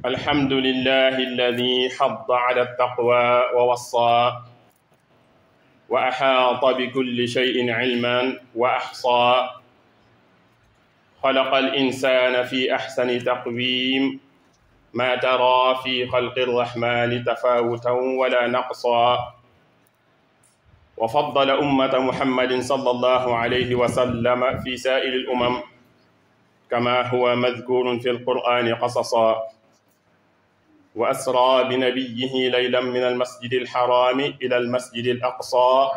الحمد لله الذي حض على التقوى ووصى وأحاط بكل شيء علما وأحصى خلق الإنسان في أحسن تقويم ما ترى في خلق الرحمن تفاوتا ولا نقصا وفضل أمة محمد صلى الله عليه وسلم في سائر الأمم كما هو مذكور في القرآن قصصا وأسرى بنبيه ليلا من المسجد الحرام إلى المسجد الأقصى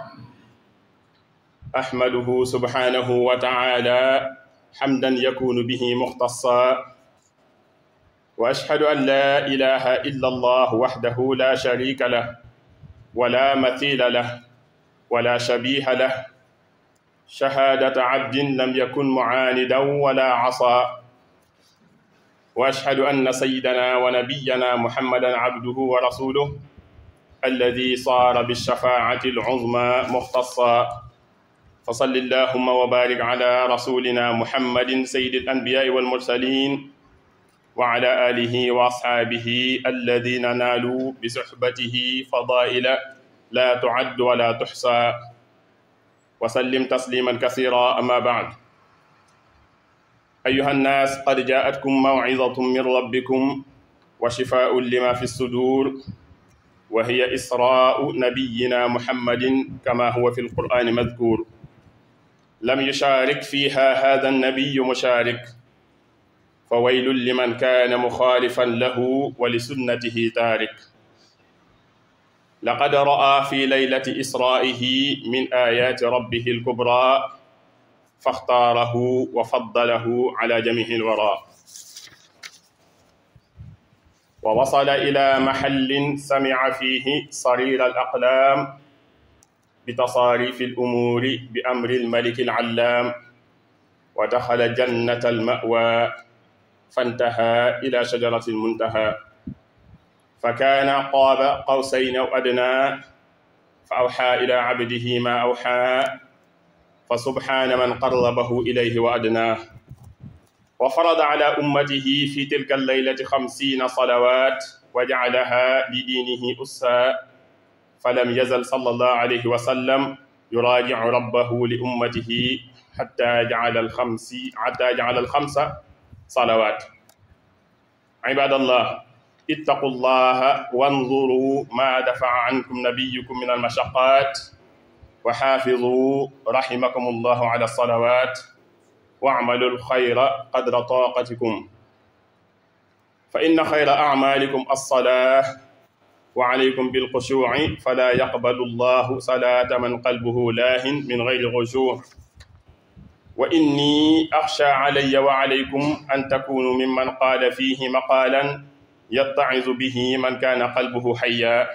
أحمده سبحانه وتعالى حمدا يكون به مختصا وأشهد أن لا إله إلا الله وحده لا شريك له ولا مثيل له ولا شبيه له شهادة عبد لم يكن معاندا ولا عصا وأشهد أن سيدنا ونبينا محمدا عبده ورسوله الذي صار بالشفاعة العظمى مختصا فصل اللهم وبارك على رسولنا محمد سيد الأنبياء والمرسلين وعلى آله وأصحابه الذين نالوا بصحبته فضائل لا تعد ولا تحصى وسلم تسليما كثيرا. أما بعد، أيها الناس، قد جاءتكم موعظة من ربكم وشفاء لما في الصدور، وهي إسراء نبينا محمد كما هو في القرآن مذكور. لم يشارك فيها هذا النبي مشارك، فويل لمن كان مخالفا له ولسنته تارك. لقد رأى في ليلة إسرائه من آيات ربه الكبرى فاختاره وفضله على جميع الورى، ووصل إلى محل سمع فيه صرير الأقلام بتصاريف الأمور بأمر الملك العلام، ودخل جنة المأوى فانتهى إلى شجرة المنتهى، فكان قاب قوسين أو أدنى فأوحى إلى عبده ما أوحى، فسبحان من قربه إليه وأدناه. وفرض على أمته في تلك الليلة 50 صلوات وجعلها لدينه أسا، فلم يزل صلى الله عليه وسلم يراجع ربه لأمته حتى جعل الخمس صلوات. عباد الله، اتقوا الله وانظروا ما دفع عنكم نبيكم من المشقات، وحافظوا رحمكم الله على الصلوات، واعملوا الخير قدر طاقتكم، فإن خير أعمالكم الصلاة، وعليكم بالخشوع فلا يقبل الله صلاة من قلبه لاه من غير خشوع. وإني أخشى علي وعليكم أن تكونوا ممن قال فيه مقالا يتعظ به من كان قلبه حيا،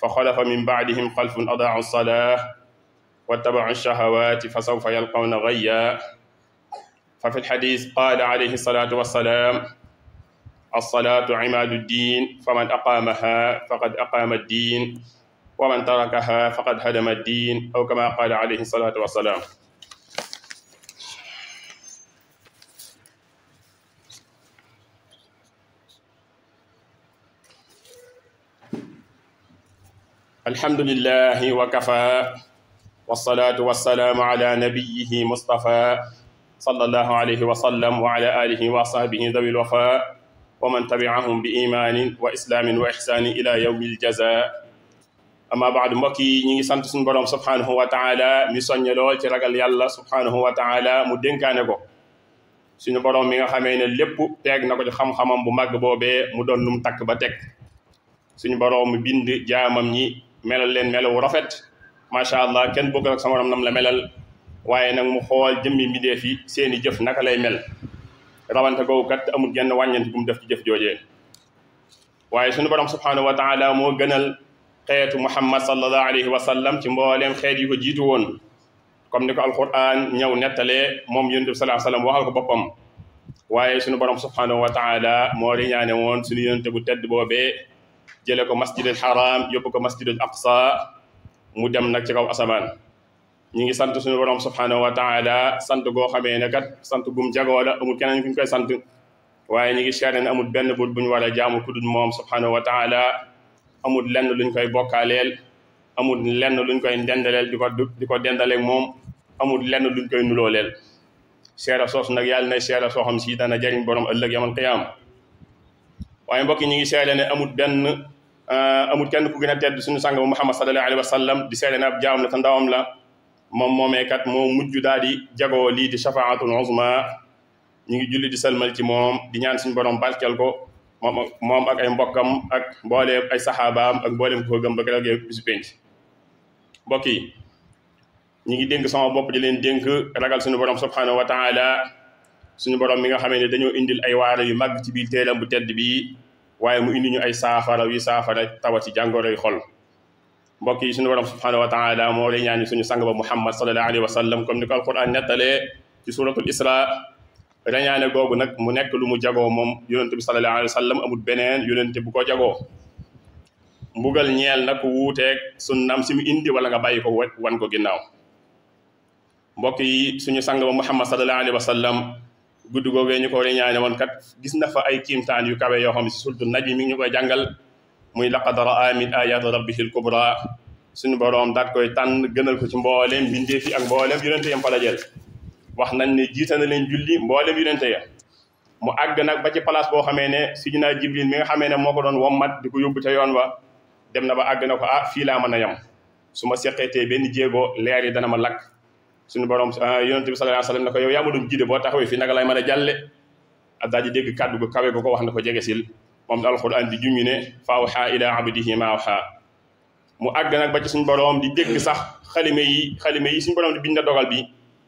فخلف من بعدهم خلف أضاعوا الصلاة واتبعوا الشهوات فسوف يلقون غيا. ففي الحديث قال عليه الصلاة والسلام: الصلاة عماد الدين، فمن أقامها فقد أقام الدين، ومن تركها فقد هدم الدين، أو كما قال عليه الصلاة والسلام. الحمد لله وكفى، والصلاة والسلام على نبيه مصطفى صلى الله عليه وسلم وعلى آله وصحبه ذوي الوفاء ومن تبعهم بإيمان وإسلام وإحسان إلى يوم الجزاء. أما بعد، mbokki ñi ngi sant suñu borom subhanahu wa ta'ala mi soññe lool ci ragal yàlla subhanahu wa ta'ala mu dénkaane ko suñu borom mi nga xamee ne lépp teeg na ko ci xam-xamam bu màgg boobee mu doon num takk ba teg. suñu borom mu bind jaamam ñi melal leen melawu rafet, macha allah, kenn bokk ak sa morom nam la melal, waaye nag mu xool jëmmi mbindeef yi seeni jëf naka lay mel, rawante googu kat amul genn wàññeent bu mu def ci jëf joojee. waaye suñu borom subhanahu wa taala moo gënal xeetu muhammad sallallahu alayhi wa sallam ci mbooleem xeet yi ko jiitu woon, comme ni ko alquran ñëw nettalee moom yonent bi sallallahu alayhi wa sallam waxal ko boppam. waaye suñu borom subhanahu wa taala moo riñaane woon suñu yonent bu tedd boobee jële ko masjidil haram yóbbu ko masjidil aqsa mu dem nag ci kaw asamaan. ñi ngi sant suñu borom subhanahu wa taala sant goo xamee ne kat sant gum jagoo la, amul keneen ku ñu koy sant waaye ñu ngi seede ne amul benn buur bu ñu war a jaamu ku dul moom subhanahu wa taala amul lenn luñ koy bokkaaleel amul lenn luñ koy ndendaleel di ko dendaleeg moom amul lenn luñ koy nulooleel seede soosu nag yàlla na seede soo xam si dana jariñ borom ëllëg yamal qiyaam waaye mbokk yi ñu ngi seede ne amul kenn ku gën a tedd suñu sang Muhammad sallallahu alayhi wa sallam di seede ne ab jaam la te ndawam la moom moomee kat moo mujj daal di jagoo lii di shafaatul uzma ñu ngi julli di salmal ci moom di ñaan suñu borom barkeel ko moom ak ay mbokkam ak mbooleem ay saxaabaam ak mbooleem ko gëm ba keroog bisu penc mbokk yi ñu ngi dénk sama bopp di leen dénk ragal suñu borom subhanahu wa taala suñu borom mi nga xamee ne dañoo indil ay waare yu mag ci biir téeram bu tedd bi waaye mu indi ñu ay saafara yu saafara tawati jàngoro yu xol mbokk yi suñu borom subhanahu wa taala moo lay ñaan suñu sang ba Muhammad sallallahu alayhi wa sallam comme ni ko alquran nettalee ci suratul isra rañaane googu nag mu nekk lu mu jagoo moom yonente bi sallallahu alayhi wa sallam amul beneen yonente bu ko jagoo mbugal ñeel nag ku wuuteeg sunnam si mu indi wala nga bàyyi ko wan ko ginnaaw mbokk yi suñu sang ba Muhammad sallallahu alayhi wa sallam guddi googee ñu ko rañaane woon kat gis na fa ay kiimtaan yu kawe yoo xam ne si sultu naj mi ngi ñu koy jàngal muy laqad raa min ayati rabbihi al kubra suñu boroom daat koy tànn gënal ko ci mbooleem bindee fi ak mbooleem yonente yam fa la jël wax nañ ne jiite na leen julli mbooleem yonente ya mu àgg nag ba ci place boo xamee ne sidina Jibril mi nga xamee ne moo ko doon wommat di ko yóbbu ca yoon wa dem na ba àgg na ko fii laa mën a yem su ma seqeetee benn jéego leer yi dana ma lakk suñu borom yonente bi sallallahu alayhi wa sallam ne ko yow yaa ma doon jiite boo taxawee fii naka lay mën a jàlle ak daal di dégg kàddu gu kawe ko wax na ko jege sil moom da alquran di junñu ne fa awhaa ila abdihi ma awhaa mu àgg nag ba ci suñu borom di dégg sax xalime yi suñu borom di bind dogal bi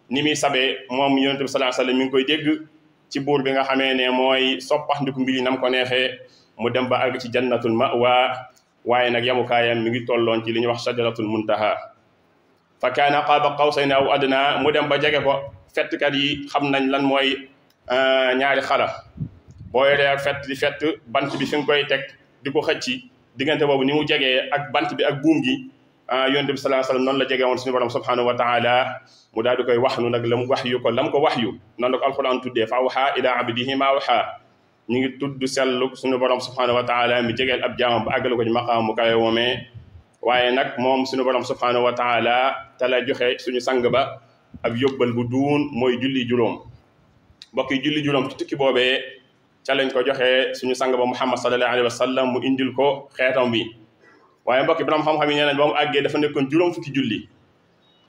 ni muy sabee moom yonente bi sallallahu alayhi wa sallam mi ngi koy dégg ci buur bi nga xamee ne mooy soppax ndiku mbiri nam ko neexee mu dem ba àgg ci jannatul ma'wa waaye nag yamukaayam mi ngi tolloon ci li ñuy wax shajaratul muntaha fa kaana qaaba qawsayni aw adna mu dem ba jege ko fettkat yi xam nañ lan mooy ñaari xala boo yoree ak fett di fett bant bi fi nga koy teg di ko xëcc diggante boobu ni mu jegee ak bant bi ak buum gi yonent bi sallallahu alayhi wasallam noonu la jege woon suñu borom subhanahu wa taala mu daal di koy waxnu nag lam ko waxyu noonu la ko alquran tuddee fa awhaa ila abdihi ma awhaa ñu ngi tudd sellu suñu borom subhanahu wa taala mi jegeel ab jaamam ba àggale ko ci maqaam mu kawe woomee waaye nag moom suñu borom subhanahu wa taala te la joxe suñu sang ba ab yóbbal bu duun mooy julli juróom mbokk yi julli juróom ci tukki boobee ca lañ ko joxee suñu sang ba Muhammad sallallahu alayhi wa sallam mu indil ko xeetam bi waaye mbokk yi borom xam-xam yi nee nañ ba mu àggee dafa nekkoon juróom fukki julli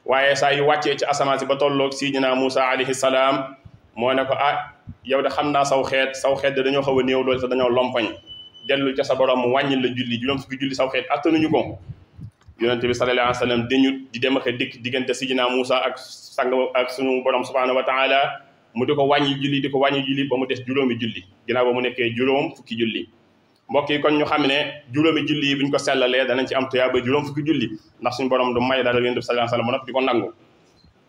waaye saa yu wàccee ci asamaan si ba tolloog sidina Musa alayhi salaam moo ne ko yow de xam naa saw xeet de dañoo xaw a néew loolu te dañoo lompañ dellu ca sa borom mu wàññil la julli juróom fukki julli saw xeet attanuñu ko yonente bi sallallahu alayhi wa sallam dañu di dem ak dikk diggante sidina Musa ak sang ak suñu borom subhanahu wa taala mu di ko wàññi julli ba mu des juróomi julli ginnaaw ba mu nekkee juróom fukki julli mbokk yi kon ñu xam ne juróomi julli yi bu ñu ko sellalee danañ ci am tuyaaba juróom fukki julli ndax suñu borom du may dara yonent bi sallallahu alayhi wasallam noppi di ko nangu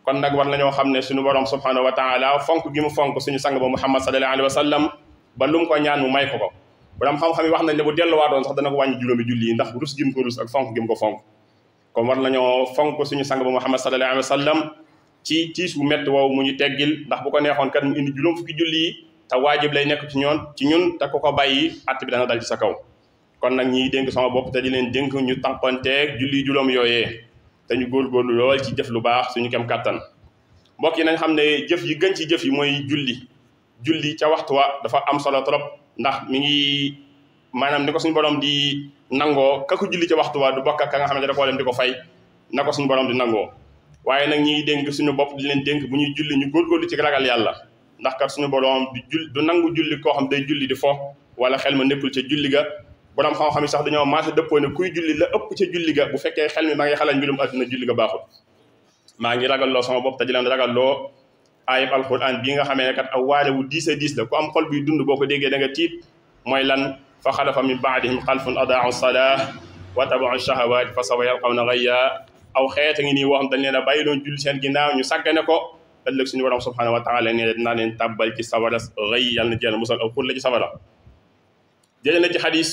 kon nag war nañoo xam ne suñu borom subhanahu wa taala fonk gi mu fonk suñu sang ba Muhammad sallallahu alayhi wasallam ba lu mu ko ñaan mu may ko borom xam-xam yi wax nañ ne bu delluwaatoon sax dana ko wàññi juróomi julli yi ndax rus gi mu ko rus ak fonk gi mu ko fonk kon war nañoo fonk suñu sang ba Muhammad sallallahu alayhi wasallam ci tiis bu métti woowu mu ñu teggil ndax bu ko neexoon kat mu indi juróom fukki julli yi te waajib lay nekk ci ñun te ku ko bàyyi att bi dana dal ci sa kaw kon nag ñiy dénk sama bopp te di leen dénk ñu tàmpanteeg julli juróom yooyee te ñu góorgóorlu lool ci jëf lu baax suñu kem kàttan mbokk yi nañ xam ne jëf yi gën ci jëf yi mooy julli ca waxtu wa dafa am solo trop ndax mi ngi maanaam ni ko suñu borom di nangoo ka ko julli ca waxtu wa du bokk ak ka nga xamante da koo dem di ko fay na ko suñu borom di nangoo waaye nag ñiy dénk suñu bopp di leen dénk bu ñuy julli ñu góorgóorlu ci ragal yàlla ndax kat suñu borom du nangu julli koo xam day julli di fo wala xel ma nekkul ca julli ga borom xam-xam yi sax dañoo maase dëppoo ne kuy julli la ëpp ca julli ga bu fekkee xel mi maa ngi xalaat mbirum adduna julli ga baaxul maa ngi ragalloo sama bopp te di leen ragalloo ayib alquran bii nga xamee ne kat aw waare wu diis a diis la ku am xol buy dund boo ko déggee da nga tiit mooy lan fa xalafa min baadihim xalfun adaau salah wa tabaau shahawaat fa sawfa yalqawna gayya aw xeet a ngi nii woo xam dañ leen a bàyyi doon julli seen ginnaaw ñu sàggane ko ëllëg suñu borom subhanahu wa taala ne dinaa leen tàbbal ci sawara rëy yàlla na jël musal aw xur la ci sawara jëlee na ci xadis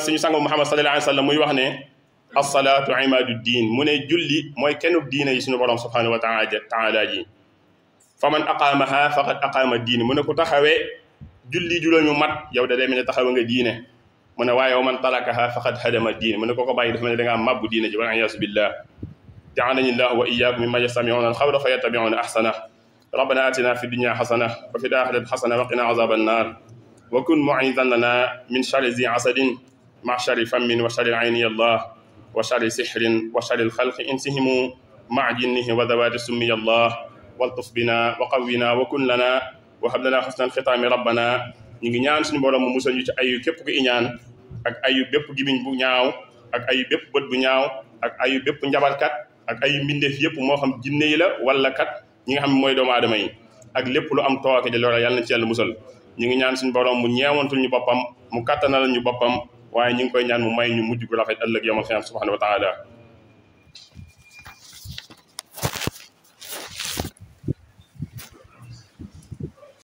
suñu sang Muhammad sallallahu alayhi wa sallam muy wax ne as-salaatu imaadu diin mu ne julli mooy kennub diine yi suñu borom subhanahu wa taala ji fa man aqaamaha faqad aqaama diin mu ne ku taxawee julli juróomi mat yow da day mel ne taxaw nga diine mu ne waaye man tarakaha faqad hadama diine mu ne ko bàyyi dafa mel ne da ngaa mabbu diine ji wal iyaasu billah ja'alani llahu wa iyyakum mimman yastami'una al-qawla fayattabi'una ahsana rabbana atina fi dunya hasana wa fil akhirati hasana wa qina azaban nar wa kun mu'izan lana min sharri zi asadin ma sharri fammin wa sharri ayni allah wa sharri sihrin wa sharri al-khalqi insihimu ma jinnihi wa dawati summi allah waltuf bina wa qawwina wa kun lana wa hab lana husnal khitami rabbana ñi ngi ñaan suñu borom mu musal ñu ci ayu képp ku iñaan ak ayu bépp gibiñ bu ñaaw ak ayu bépp bët bu ñaaw ak ayu bépp njabarkat ak ayu mbindeef yëpp moo xam jinne yi la wala kat ñi nga xam ne mooy doomu aadama yi ak lépp lu am tooke di loola yàlla na ci yàlla musal ñi ngi ñaan suñu borom mu ñeewantul ñu boppam mu kattanal ñu boppam waaye ñi ngi koy ñaan mu may ñu mujj gu rafet ëllëg yawmal qiyaama subhanahu wa taala